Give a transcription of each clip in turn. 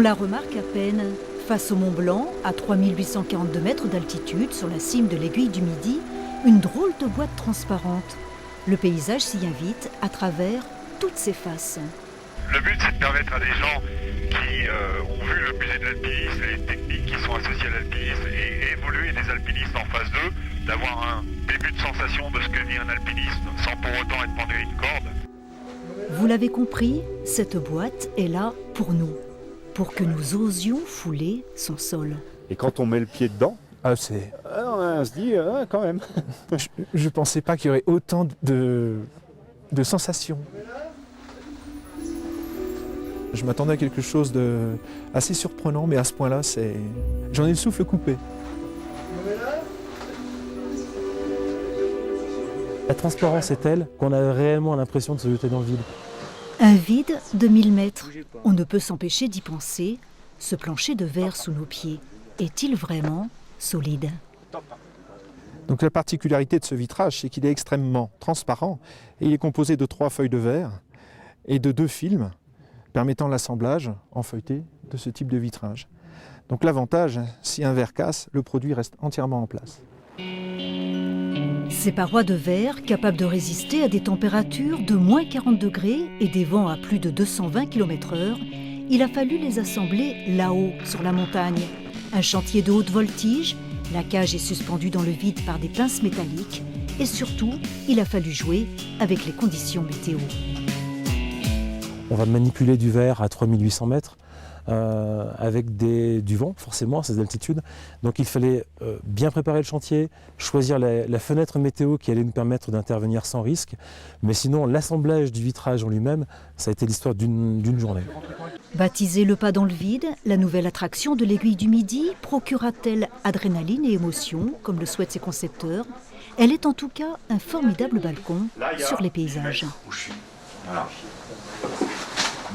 la remarque à peine. Face au Mont Blanc, à 3842 mètres d'altitude, sur la cime de l'Aiguille du Midi, une drôle de boîte transparente. Le paysage s'y invite à travers toutes ses faces. Le but, c'est de permettre à des gens qui ont vu le musée de l'alpinisme et les techniques qui sont associées à l'alpinisme et évoluer des alpinistes en face d'eux, d'avoir un début de sensation de ce que vit un alpinisme sans pour autant être pendu à une corde. Vous l'avez compris, cette boîte est là pour nous, pour que nous osions fouler son sol. Et quand on met le pied dedans, on se dit quand même. Je ne pensais pas qu'il y aurait autant de sensations. Je m'attendais à quelque chose d'assez surprenant, mais à ce point-là, j'en ai le souffle coupé. La transparence est telle qu'on a réellement l'impression de se jeter dans le vide. Un vide de 1000 mètres. On ne peut s'empêcher d'y penser. Ce plancher de verre sous nos pieds, est-il vraiment solide? Donc la particularité de ce vitrage, c'est qu'il est extrêmement transparent et il est composé de 3 feuilles de verre et de 2 films permettant l'assemblage en feuilleté de ce type de vitrage. Donc l'avantage, si un verre casse, le produit reste entièrement en place. Ces parois de verre, capables de résister à des températures de moins 40 degrés et des vents à plus de 220 km/h, il a fallu les assembler là-haut, sur la montagne. Un chantier de haute voltige, la cage est suspendue dans le vide par des pinces métalliques et surtout, il a fallu jouer avec les conditions météo. On va manipuler du verre à 3800 mètres avec du vent, forcément, à ces altitudes. Donc il fallait bien préparer le chantier, choisir la fenêtre météo qui allait nous permettre d'intervenir sans risque. Mais sinon, l'assemblage du vitrage en lui-même, ça a été l'histoire d'une journée. Baptisée Le Pas dans le vide, la nouvelle attraction de l'Aiguille du Midi procurera-t-elle adrénaline et émotion, comme le souhaitent ses concepteurs? Elle est en tout cas un formidable balcon sur les paysages. Voilà.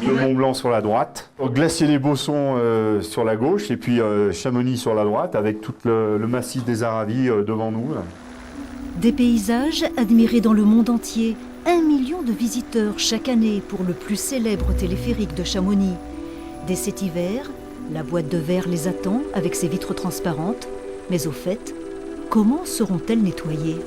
Le Mont Blanc sur la droite, Glacier les Bossons sur la gauche et puis Chamonix sur la droite avec tout le massif des Aravis devant nous. Des paysages admirés dans le monde entier. 1 million de visiteurs chaque année pour le plus célèbre téléphérique de Chamonix. Dès cet hiver, la boîte de verre les attend avec ses vitres transparentes. Mais au fait, comment seront-elles nettoyées ?